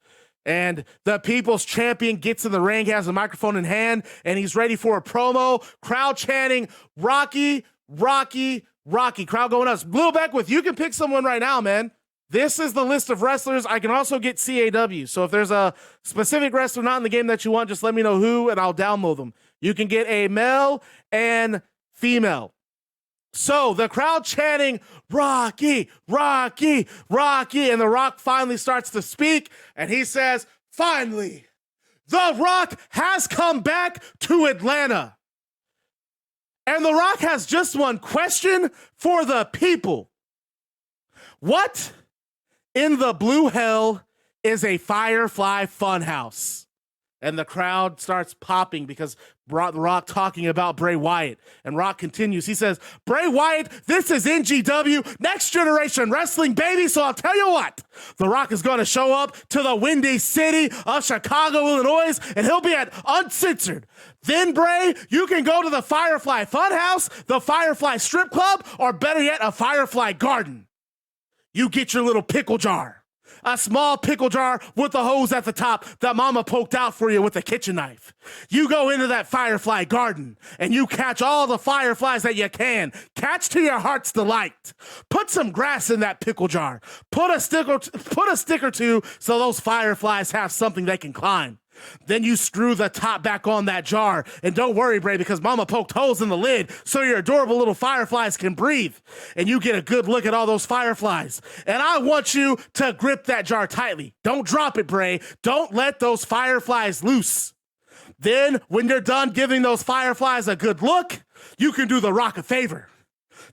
And the People's Champion gets in the ring, has a microphone in hand, and he's ready for a promo. Crowd chanting, Rocky, Rocky, Rocky. Crowd going nuts. Blue Beckwith, you can pick someone right now, man. This is the list of wrestlers. I can also get CAW. So if there's a specific wrestler not in the game that you want, just let me know who, and I'll download them. You can get a male and female. So the crowd chanting, Rocky, Rocky, Rocky, and The Rock finally starts to speak, and he says, finally, The Rock has come back to Atlanta. And The Rock has just one question for the people. What in the blue hell is a Firefly Funhouse? And the crowd starts popping because The Rock talking about Bray Wyatt. And Rock continues. He says, Bray Wyatt, this is NGW, Next Generation Wrestling, baby. So I'll tell you what, The Rock is going to show up to the Windy City of Chicago, Illinois, and he'll be at Uncensored. Then, Bray, you can go to the Firefly Funhouse, the Firefly Strip Club, or better yet, a Firefly Garden. You get your little pickle jar. A small pickle jar with a hose at the top that mama poked out for you with a kitchen knife. You go into that Firefly Garden and you catch all the fireflies that you can. Catch to your heart's delight. Put some grass in that pickle jar. Put a stick or two so those fireflies have something they can climb. Then you screw the top back on that jar. And don't worry, Bray, because mama poked holes in the lid so your adorable little fireflies can breathe. And you get a good look at all those fireflies. And I want you to grip that jar tightly. Don't drop it, Bray. Don't let those fireflies loose. Then, when you're done giving those fireflies a good look, you can do The Rock a favor.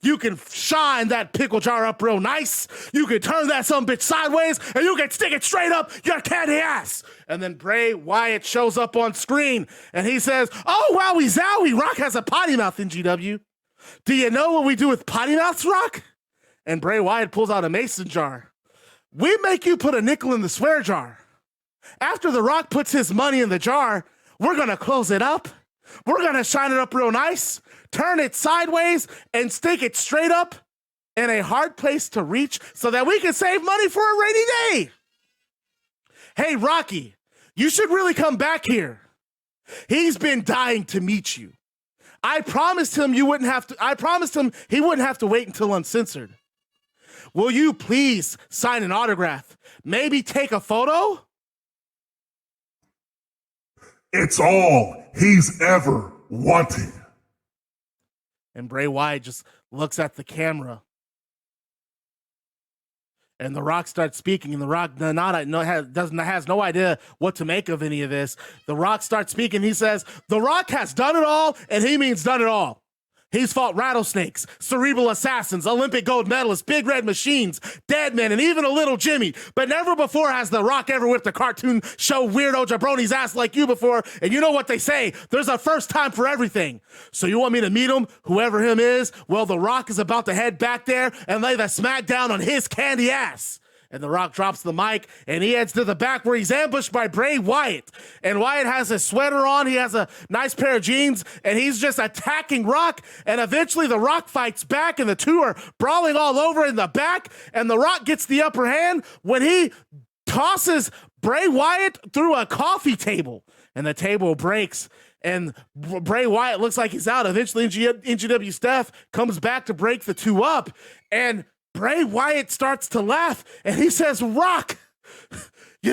You can shine that pickle jar up real nice. You can turn that sumbitch sideways, and you can stick it straight up your candy ass. And then Bray Wyatt shows up on screen, and he says, oh, wowie zowie, Rock has a potty mouth, NGW. Do you know what we do with potty mouths, Rock? And Bray Wyatt pulls out a mason jar. We make you put a nickel in the swear jar. After The Rock puts his money in the jar, we're going to close it up. We're going to shine it up real nice, turn it sideways, and stick it straight up in a hard place to reach so that we can save money for a rainy day. Hey, Rocky, you should really come back here. He's been dying to meet you. I promised him he wouldn't have to wait until Uncensored. Will you please sign an autograph? Maybe take a photo?
It's all he's ever wanted.
And Bray Wyatt just looks at the camera. And The Rock starts speaking, and The Rock has no idea what to make of any of this. The Rock starts speaking. He says, The Rock has done it all, and he means done it all. He's fought rattlesnakes, cerebral assassins, Olympic gold medalists, big red machines, dead men, and even a little Jimmy. But never before has The Rock ever whipped a cartoon show weirdo jabroni's ass like you before. And you know what they say, there's a first time for everything. So you want me to meet him, whoever him is? Well, The Rock is about to head back there and lay the smack down on his candy ass. And The Rock drops the mic, and he heads to the back where he's ambushed by Bray Wyatt. And Wyatt has a sweater on. He has a nice pair of jeans, and he's just attacking Rock. And eventually The Rock fights back, and the two are brawling all over in the back. And The Rock gets the upper hand when he tosses Bray Wyatt through a coffee table. And the table breaks, and Bray Wyatt looks like he's out. Eventually, NGW Steph comes back to break the two up, and Bray Wyatt starts to laugh, and he says, Rock, he'll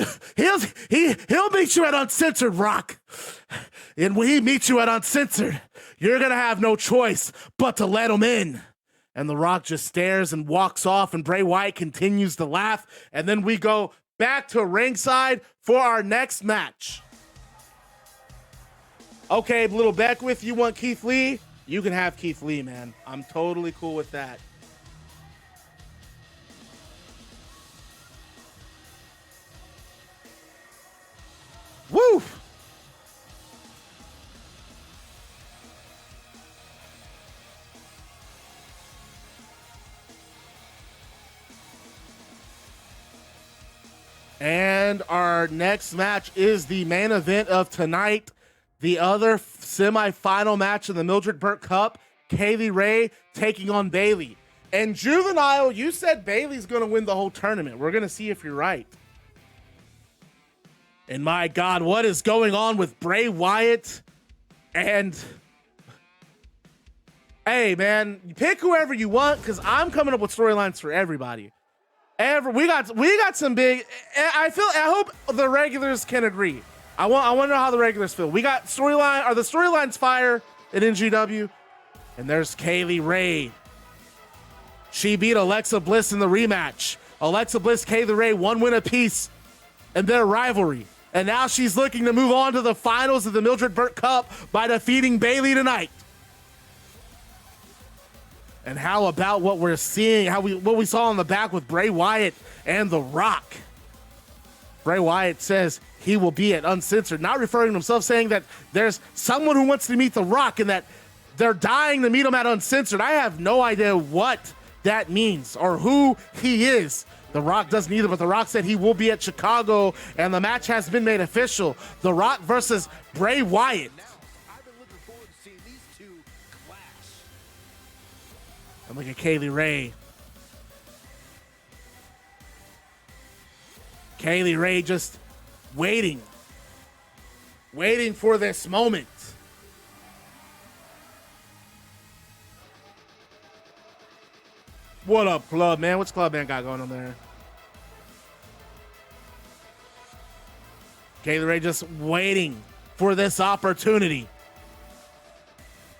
meet you at Uncensored, Rock. And when he meets you at Uncensored, you're going to have no choice but to let him in. And The Rock just stares and walks off, and Bray Wyatt continues to laugh. And then we go back to ringside for our next match. Okay, little Beckwith, you want Keith Lee? You can have Keith Lee, man. I'm totally cool with that. Woo! And our next match is the main event of tonight. The other semifinal match in the Mildred Burke Cup. Lee Ray taking on Bayley. And Juvenile, you said Bayley's going to win the whole tournament. We're going to see if you're right. And my God, what is going on with Bray Wyatt? And hey, man, you pick whoever you want, because I'm coming up with storylines for everybody. We got some big. I hope the regulars can agree. I want to know how the regulars feel. We got storyline. Are the storylines fire at NGW? And there's Lee Ray. She beat Alexa Bliss in the rematch. Alexa Bliss, Lee Ray, 1 win apiece in their rivalry. And now she's looking to move on to the finals of the Mildred Burke Cup by defeating Bayley tonight. And how about what we're seeing, what we saw in the back with Bray Wyatt and The Rock? Bray Wyatt says he will be at Uncensored, not referring to himself, saying that there's someone who wants to meet The Rock and that they're dying to meet him at Uncensored. I have no idea what that means or who he is. The Rock doesn't either, but The Rock said he will be at Chicago, and the match has been made official. The Rock versus Bray Wyatt.
I've been looking forward to seeing these two clash.
And look at Kaylee Ray. Kaylee Ray just waiting for this moment. What up, Club Man? What's Club Man got going on there? Kaylee Ray just waiting for this opportunity.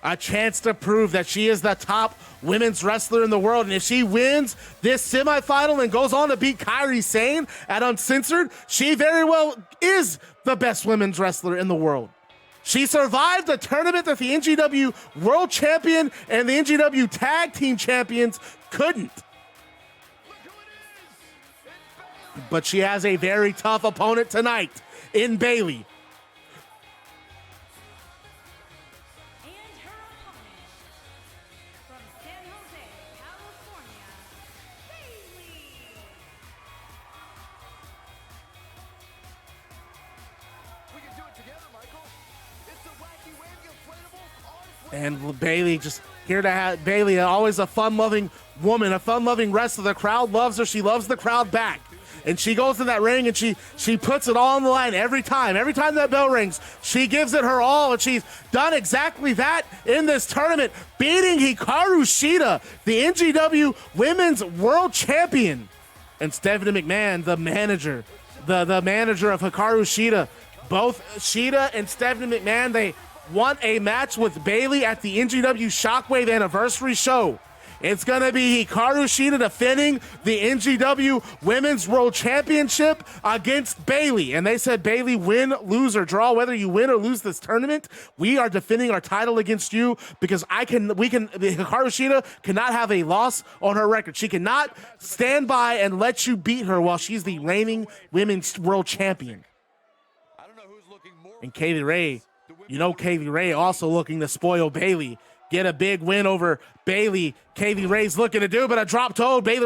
A chance to prove that she is the top women's wrestler in the world. And if she wins this semifinal and goes on to beat Kairi Sane at Uncensored, she very well is the best women's wrestler in the world. She survived the tournament that the NGW World Champion and the NGW Tag Team Champions couldn't. But she has a very tough opponent tonight in Bayley.
And her opponent, from San Jose, California, Bayley.
We can do it together, Michael. It's the wacky, wavy, inflatable,
And Bayley just here to have Bayley, always a fun-loving woman, a fun-loving wrestler. The crowd loves her. She loves the crowd back. And she goes in that ring and she puts it all on the line every time. Every time that bell rings, she gives it her all. And she's done exactly that in this tournament, beating Hikaru Shida, the NGW Women's World Champion. And Stephanie McMahon, the manager, the manager of Hikaru Shida. Both Shida and Stephanie McMahon, they won a match with Bayley at the NGW Shockwave anniversary show. It's going to be Hikaru Shida defending the NGW Women's World Championship against Bayley. And they said, Bayley, win, lose, or draw. Whether you win or lose this tournament, we are defending our title against you because Hikaru Shida cannot have a loss on her record. She cannot stand by and let you beat her while she's the reigning Women's World Champion.
I don't know who's looking more.
And Kaylee Ray, you know Kaylee Ray also looking to spoil Bayley. Get a big win over Bayley. Kaylee Ray's looking to do, but a drop toe. Kaylee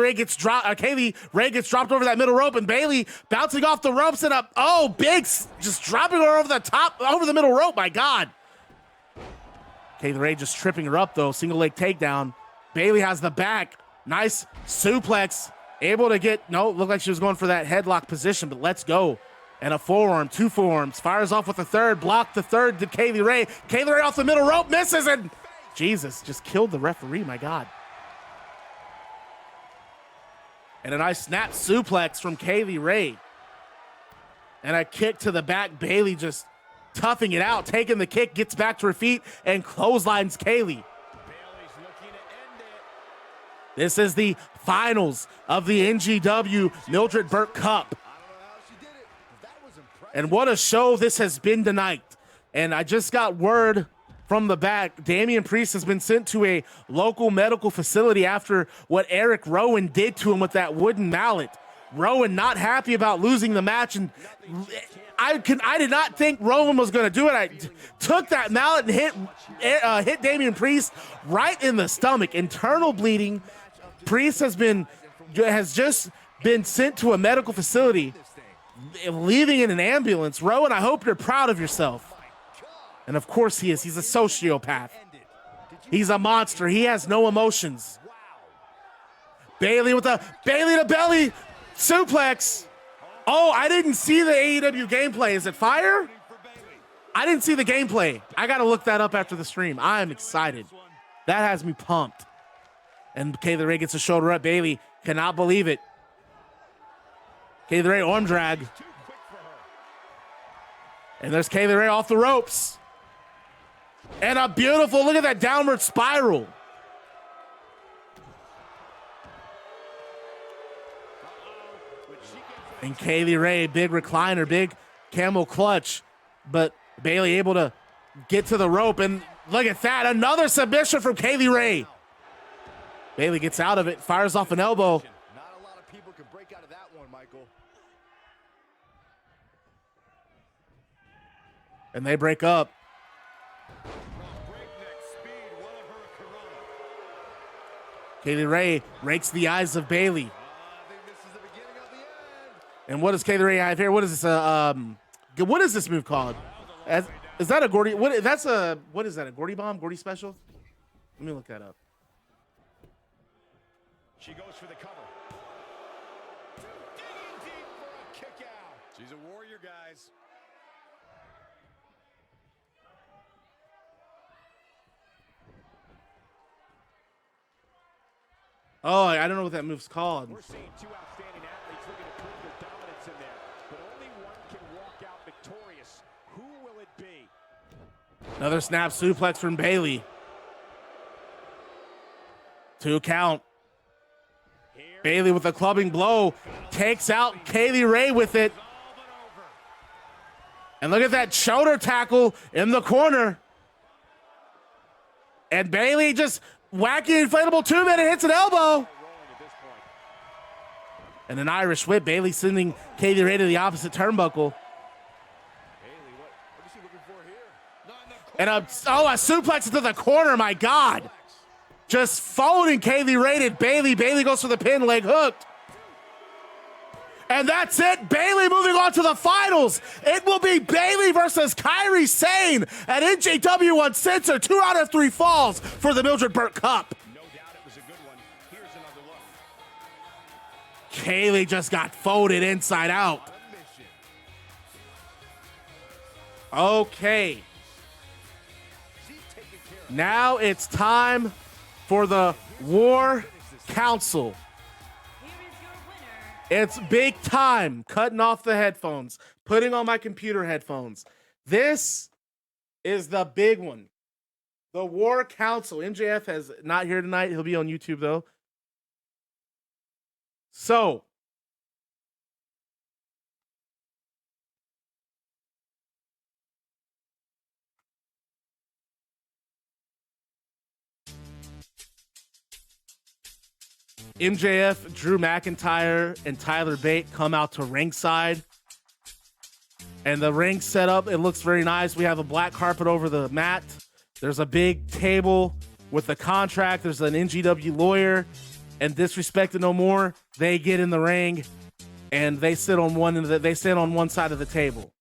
Ray gets dropped over that middle rope, and Bayley bouncing off the ropes and up. Oh, big, just dropping her over the top, over the middle rope. My God. Kaylee Ray just tripping her up though. Single leg takedown. Bayley has the back. Nice suplex. Able to get, no, looked like she was going for that headlock position, but let's go. And a forearm, two forearms. Fires off with the third. Blocked the third to Kaylee Ray. Kaylee Ray off the middle rope, misses, and Jesus, just killed the referee, my God. And a nice snap suplex from Kaylee Ray. And a kick to the back. Bayley just toughing it out, taking the kick, gets back to her feet, and clotheslines Kaylee. This is the finals of the NGW Mildred Burke Cup. And what a show this has been tonight. And I just got word from the back, Damien Priest has been sent to a local medical facility after what Erick Rowan did to him with that wooden mallet. Rowan not happy about losing the match, and I did not think Rowan was going to do it. I took that mallet and hit Damien Priest right in the stomach. Internal bleeding. Priest has just been sent to a medical facility, leaving in an ambulance. Rowan, I hope you're proud of yourself. And of course he is. He's a sociopath. He's a monster. He has no emotions. Bayley with a Bayley to belly suplex. Oh, I didn't see the AEW gameplay. Is it fire? I didn't see the gameplay. I got to look that up after the stream. I'm excited. That has me pumped. And Kaylee Ray gets a shoulder up. Bayley cannot believe it. Kaylee Ray arm drag. And there's Kaylee Ray off the ropes. And a beautiful, look at that downward spiral. And Kaylee Ray, big recliner, big camel clutch. But Bayley able to get to the rope. And look at that, another submission from Kaylee Ray. Bayley gets out of it, fires off an elbow.
Not a lot of people can break out of that one, Michael.
And they break up. Kaylee Ray rakes the eyes of Bayley. And what does Kaylee Ray have here? What is this? What is this move called? Is that a Gordy? What is that? A Gordy bomb? Gordy special? Let me look that up.
She goes for the cover. Digging deep for a kick out. She's a warrior, guys.
Oh, I don't know what that move's called.
We're seeing two outstanding athletes looking to prove their dominance in there, but only one can walk out victorious. Who will it be?
Another snap suplex from Bayley. 2 count. Bayley with a clubbing blow takes out Kaylee Ray with it. And look at that shoulder tackle in the corner. And Bayley just wacky inflatable 2-minute hits an elbow. And an Irish whip. Bayley sending Kaylee Ray to the opposite turnbuckle. And a suplex into the corner, my God. Just folding Kaylee Ray to Bayley. Bayley goes for the pin, leg hooked. And that's it. Bayley moving on to the finals. It will be Bayley versus Kairi Sane at NGW Uncensored. 2 out of 3 falls for the Mildred Burke Cup.
No doubt it was a good one. Here's another look.
Kaylee just got folded inside out. Okay. Now it's time for the War Council. It's big time. Cutting off the headphones, putting on my computer headphones. This is the big one. The War Council. MJF is not here tonight. He'll be on YouTube though. So, MJF, Drew McIntyre, and Tyler Bate come out to ringside. And the ring setup, it looks very nice. We have a black carpet over the mat. There's a big table with the contract. There's an NGW lawyer. And Disrespected No More, they get in the ring and they sit on one side of the table.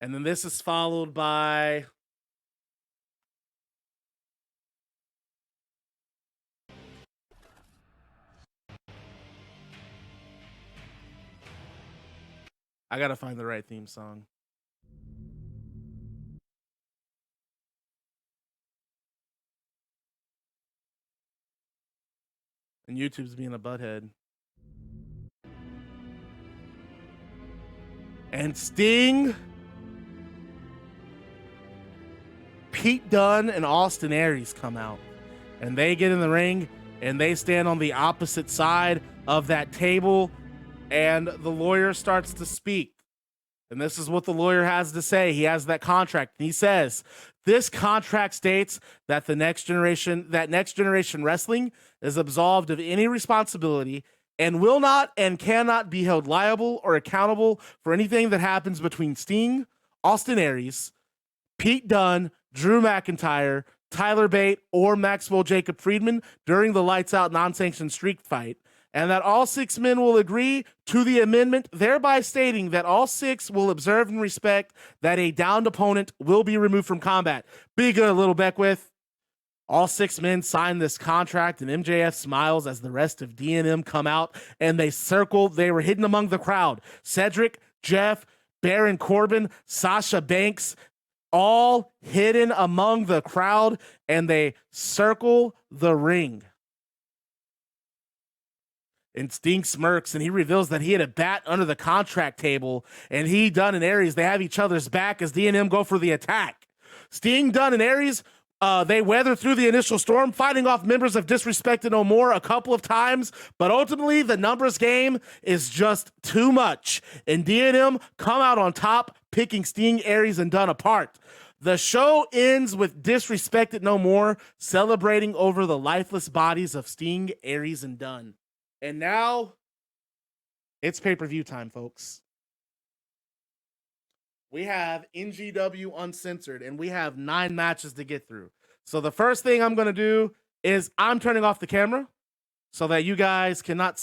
And then this is followed by I gotta find the right theme song. And YouTube's being a butthead. And Sting, Pete Dunne, and Austin Aries come out. And they get in the ring and they stand on the opposite side of that table. And the lawyer starts to speak. And this is what the lawyer has to say. He has that contract. And he says, this contract states that Next Generation Wrestling is absolved of any responsibility and will not and cannot be held liable or accountable for anything that happens between Sting, Austin Aries, Pete Dunne, Drew McIntyre, Tyler Bate, or Maxwell Jacob Friedman during the lights out non-sanctioned streak fight. And that all 6 men will agree to the amendment, thereby stating that all 6 will observe and respect that a downed opponent will be removed from combat. Be good, Little Beckwith. All 6 men sign this contract, and MJF smiles as the rest of D&M come out, and they circle. They were hidden among the crowd. Cedric, Jeff, Baron Corbin, Sasha Banks, all hidden among the crowd, and they circle the ring. And Sting smirks, and he reveals that he had a bat under the contract table, and he, Dunn, and Aries, they have each other's back as D&M go for the attack. Sting, Dunn, and Aries, they weather through the initial storm, fighting off members of Disrespected No More a couple of times, but ultimately the numbers game is just too much, and D&M come out on top, picking Sting, Aries, and Dunn apart. The show ends with Disrespected No More celebrating over the lifeless bodies of Sting, Aries, and Dunn. And now it's pay-per-view time, folks. we have NGW Uncensored, and we have 9 matches to get through. So the first thing I'm going to do is I'm turning off the camera so that you guys cannot